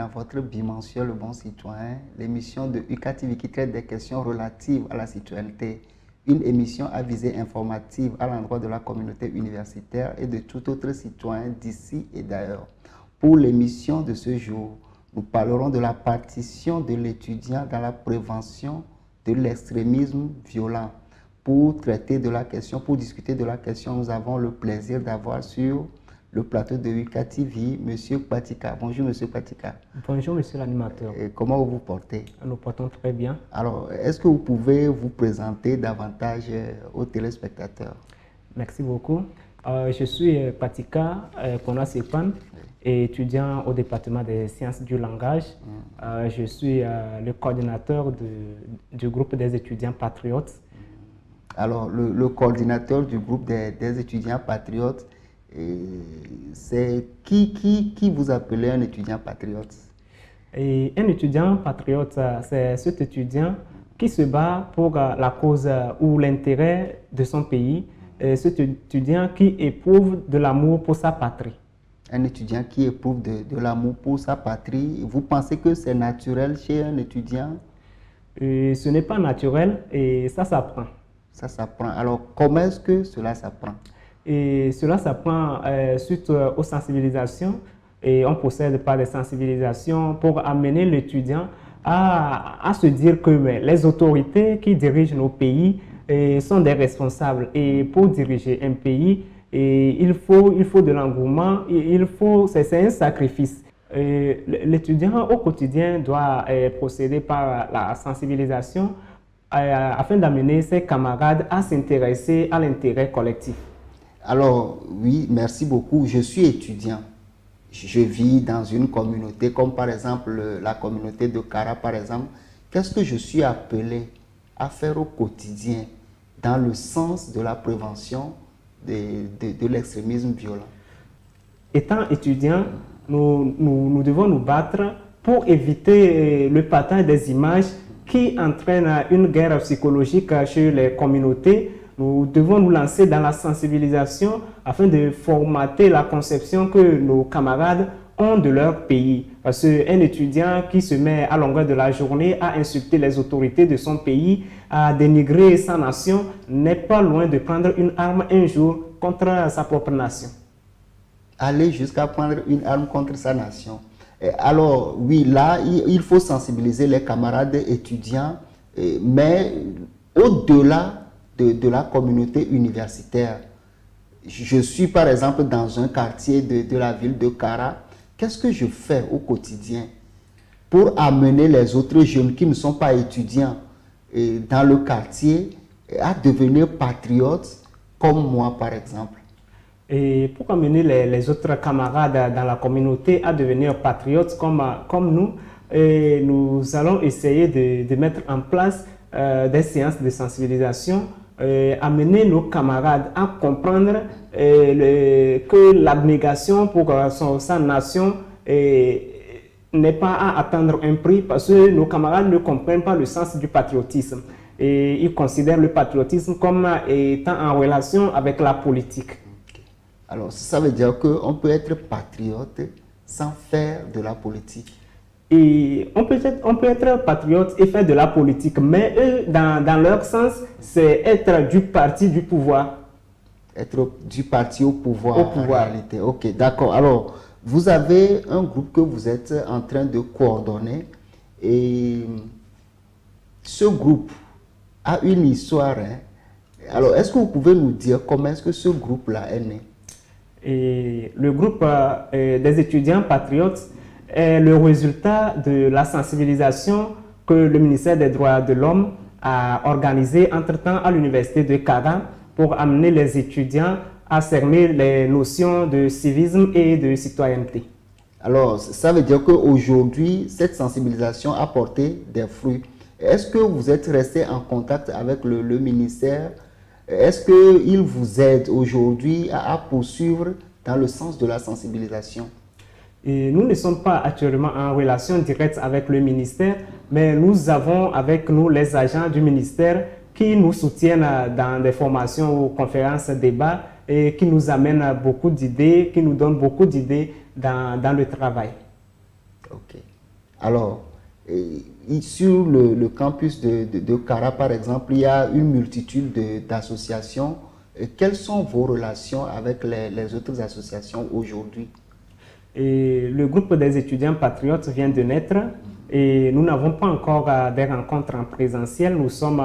dans votre bimensuel Le Bon Citoyen, l'émission de UCATV qui traite des questions relatives à la citoyenneté. Une émission à visée informative à l'endroit de la communauté universitaire et de tout autre citoyen d'ici et d'ailleurs. Pour l'émission de ce jour, nous parlerons de la partition de l'étudiant dans la prévention de l'extrémisme violent. Pour traiter de la question, pour discuter de la question, nous avons le plaisir d'avoir sur le plateau de UCATV, M. Patika. Bonjour, M. Patika. Bonjour, monsieur l'animateur. Comment vous vous portez? Nous portons très bien. Alors, est-ce que vous pouvez vous présenter davantage aux téléspectateurs? Merci beaucoup. Je suis Patika Kona Sepan, étudiant au département des sciences du langage. Je suis le coordinateur du groupe des étudiants patriotes. Alors, le coordinateur du groupe des étudiants patriotes, c'est qui vous appelez un étudiant patriote? Et un étudiant patriote, c'est cet étudiant qui se bat pour la cause ou l'intérêt de son pays, cet étudiant qui éprouve de l'amour pour sa patrie. Un étudiant qui éprouve de l'amour pour sa patrie, vous pensez que c'est naturel chez un étudiant? Ce n'est pas naturel et ça s'apprend. Ça s'apprend. Alors, comment est-ce que cela s'apprend? Et cela s'apprend suite aux sensibilisations, et on procède par des sensibilisations pour amener l'étudiant à se dire que les autorités qui dirigent nos pays sont des responsables, et pour diriger un pays, il faut de l'engouement, c'est un sacrifice. L'étudiant au quotidien doit procéder par la sensibilisation afin d'amener ses camarades à s'intéresser à l'intérêt collectif. Alors, oui, merci beaucoup. Je suis étudiant. Je vis dans une communauté, comme par exemple la communauté de Kara, par exemple. Qu'est-ce que je suis appelé à faire au quotidien dans le sens de la prévention de l'extrémisme violent? Étant étudiant, nous devons nous battre pour éviter le partage des images qui entraînent une guerre psychologique chez les communautés. Nous devons nous lancer dans la sensibilisation afin de formater la conception que nos camarades ont de leur pays. Parce qu'un étudiant qui se met à longueur de la journée à insulter les autorités de son pays, à dénigrer sa nation, n'est pas loin de prendre une arme un jour contre sa propre nation. Aller jusqu'à prendre une arme contre sa nation. Alors, oui, là, il faut sensibiliser les camarades étudiants, mais au-delà de la communauté universitaire. Je suis par exemple dans un quartier de la ville de Kara. Qu'est-ce que je fais au quotidien pour amener les autres jeunes qui ne sont pas étudiants dans le quartier à devenir patriotes comme moi par exemple? Et pour amener les autres camarades dans la communauté à devenir patriotes comme nous, nous allons essayer de mettre en place des séances de sensibilisation, amener nos camarades à comprendre que l'abnégation pour sa nation n'est pas à attendre un prix, parce que nos camarades ne comprennent pas le sens du patriotisme. Et ils considèrent le patriotisme comme étant en relation avec la politique. Alors, ça veut dire qu'on peut être patriote sans faire de la politique. Et on peut être patriote et faire de la politique, mais eux, dans leur sens, c'est être du parti du pouvoir. Être du parti au pouvoir. En réalité. Ok, d'accord. Alors, vous avez un groupe que vous êtes en train de coordonner, et ce groupe a une histoire. Alors, est-ce que vous pouvez nous dire comment est-ce que ce groupe-là est né? Et le groupe des étudiants patriotes est le résultat de la sensibilisation que le ministère des Droits de l'Homme a organisée entre-temps à l'université de Kara pour amener les étudiants à cerner les notions de civisme et de citoyenneté. Alors, ça veut dire qu'aujourd'hui, cette sensibilisation a porté des fruits. Est-ce que vous êtes resté en contact avec le ministère? Est-ce qu'il vous aide aujourd'hui à poursuivre dans le sens de la sensibilisation? Et nous ne sommes pas actuellement en relation directe avec le ministère, mais nous avons avec nous les agents du ministère qui nous soutiennent dans des formations ou conférences, débats, et qui nous amènent beaucoup d'idées, qui nous donnent beaucoup d'idées dans le travail. Ok. Alors, sur le campus de Kara, par exemple, il y a une multitude d'associations. Quelles sont vos relations avec les autres associations aujourd'hui? Et le groupe des étudiants patriotes vient de naître et nous n'avons pas encore des rencontres en présentiel. Nous sommes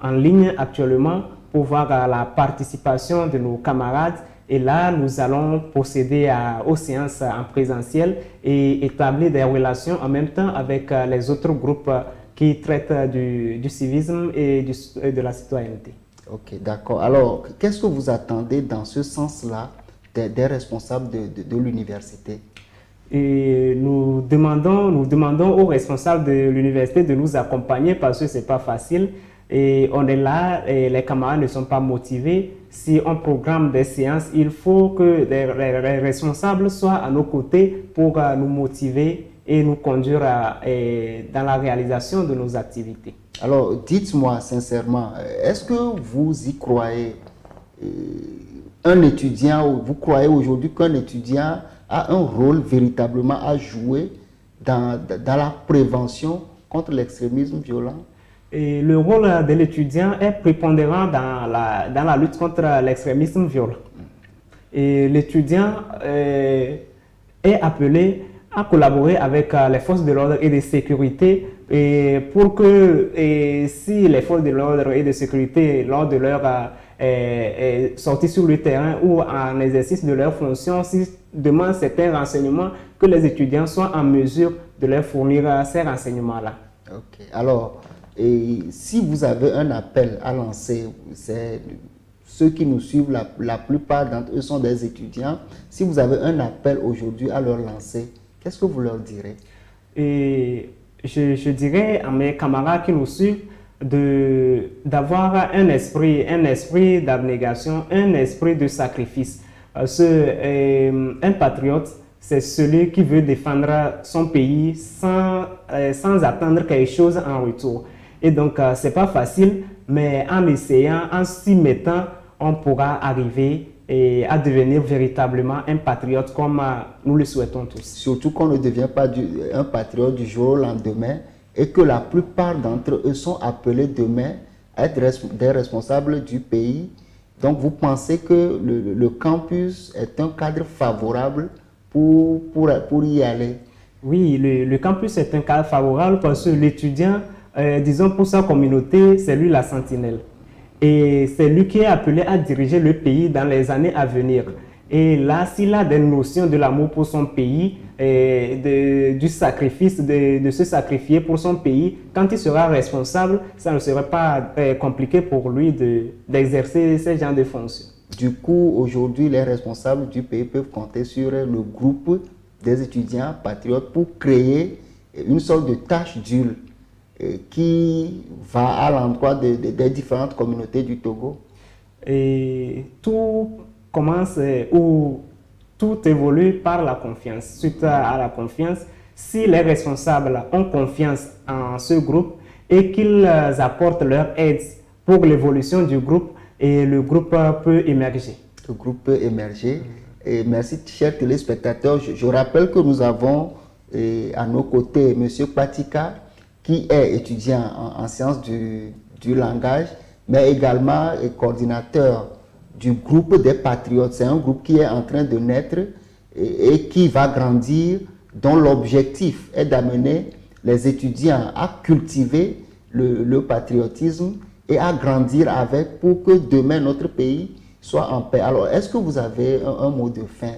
en ligne actuellement pour voir la participation de nos camarades. Et là, nous allons procéder aux séances en présentiel et établir des relations en même temps avec les autres groupes qui traitent du civisme et de la citoyenneté. Ok, d'accord. Alors, qu'est-ce que vous attendez dans ce sens-là des responsables de l'université? Et nous demandons aux responsables de l'université de nous accompagner parce que ce n'est pas facile. Et on est là et les camarades ne sont pas motivés. Si on programme des séances, il faut que les responsables soient à nos côtés pour nous motiver et nous conduire dans la réalisation de nos activités. Alors, dites-moi sincèrement, est-ce que vous y croyez? Un étudiant, vous croyez aujourd'hui qu'un étudiant a un rôle véritablement à jouer dans la prévention contre l'extrémisme violent? Et le rôle de l'étudiant est prépondérant dans la lutte contre l'extrémisme violent. Et l'étudiant est appelé à collaborer avec les forces de l'ordre et de sécurité pour que si les forces de l'ordre et de sécurité, lors de leur sortie sur le terrain ou en exercice de leurs fonctions, si demandent certains renseignements, que les étudiants soient en mesure de leur fournir ces renseignements-là. Ok. Alors, et si vous avez un appel à lancer, ceux qui nous suivent, la plupart d'entre eux sont des étudiants. Si vous avez un appel aujourd'hui à leur lancer, qu'est-ce que vous leur direz? Et je dirais à mes camarades qui nous suivent d'avoir un esprit d'abnégation, un esprit de sacrifice. Un patriote, c'est celui qui veut défendre son pays sans attendre quelque chose en retour. Et donc, ce n'est pas facile, mais en essayant, en s'y mettant, on pourra arriver à devenir véritablement un patriote comme nous le souhaitons tous. Surtout qu'on ne devient pas un patriote du jour au lendemain et que la plupart d'entre eux sont appelés demain à être des responsables du pays. Donc, vous pensez que le campus est un cadre favorable pour y aller? Oui, le campus est un cadre favorable parce que l'étudiant, disons pour sa communauté, c'est lui la sentinelle. Et c'est lui qui est appelé à diriger le pays dans les années à venir. Et là, s'il a des notions de l'amour pour son pays, du sacrifice, de se sacrifier pour son pays, quand il sera responsable, ça ne serait pas compliqué pour lui d'exercer ces genres de fonctions. Du coup, aujourd'hui, les responsables du pays peuvent compter sur le groupe des étudiants patriotes pour créer une sorte de tâche d'huile qui va à l'endroit des différentes communautés du Togo. Et tout commence ou tout évolue par la confiance. Suite à la confiance, si les responsables ont confiance en ce groupe et qu'ils apportent leur aide pour l'évolution du groupe, et le groupe peut émerger. Le groupe peut émerger. Et merci, chers téléspectateurs. Je rappelle que nous avons à nos côtés M. Patika, qui est étudiant en sciences du langage, mais également coordinateur du groupe des patriotes. C'est un groupe qui est en train de naître et qui va grandir, dont l'objectif est d'amener les étudiants à cultiver le patriotisme et à grandir avec pour que demain notre pays soit en paix. Alors, est-ce que vous avez un mot de fin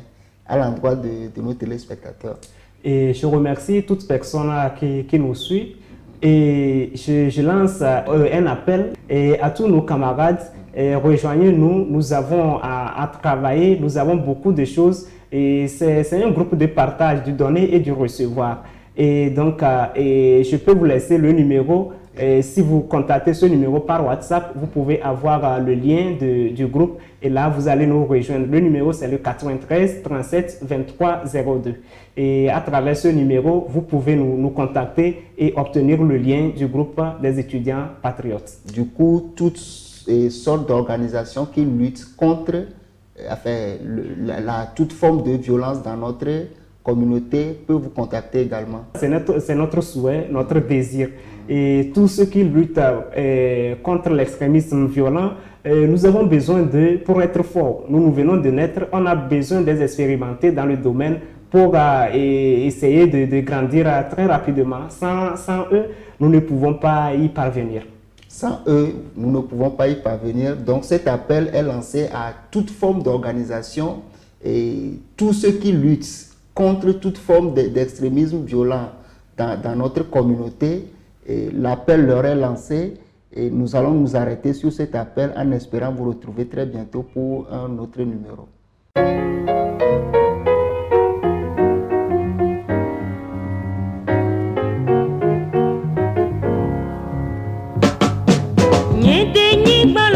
à l'endroit de nos téléspectateurs? Et je remercie toutes personnes qui nous suivent et je lance un appel à tous nos camarades. Rejoignez-nous, nous avons à travailler, nous avons beaucoup de choses et c'est un groupe de partage, du donner et du recevoir. Et donc, je peux vous laisser le numéro. Si vous contactez ce numéro par WhatsApp, vous pouvez avoir le lien du groupe et là, vous allez nous rejoindre. Le numéro, c'est le 93 37 23 02. Et à travers ce numéro, vous pouvez nous contacter et obtenir le lien du groupe des étudiants patriotes. Du coup, toutes sortes d'organisations qui luttent contre toute forme de violence dans notre communauté peut vous contacter également? C'est notre souhait, notre désir. Et tous ceux qui luttent contre l'extrémisme violent, nous avons besoin d'eux pour être forts. Nous venons de naître, on a besoin d'être expérimentés dans le domaine pour essayer de grandir très rapidement. Sans eux, nous ne pouvons pas y parvenir. Sans eux, nous ne pouvons pas y parvenir. Donc cet appel est lancé à toute forme d'organisation et tous ceux qui luttent contre toute forme d'extrémisme violent dans notre communauté. L'appel leur est lancé et nous allons nous arrêter sur cet appel en espérant vous retrouver très bientôt pour un autre numéro. Nyete nyigba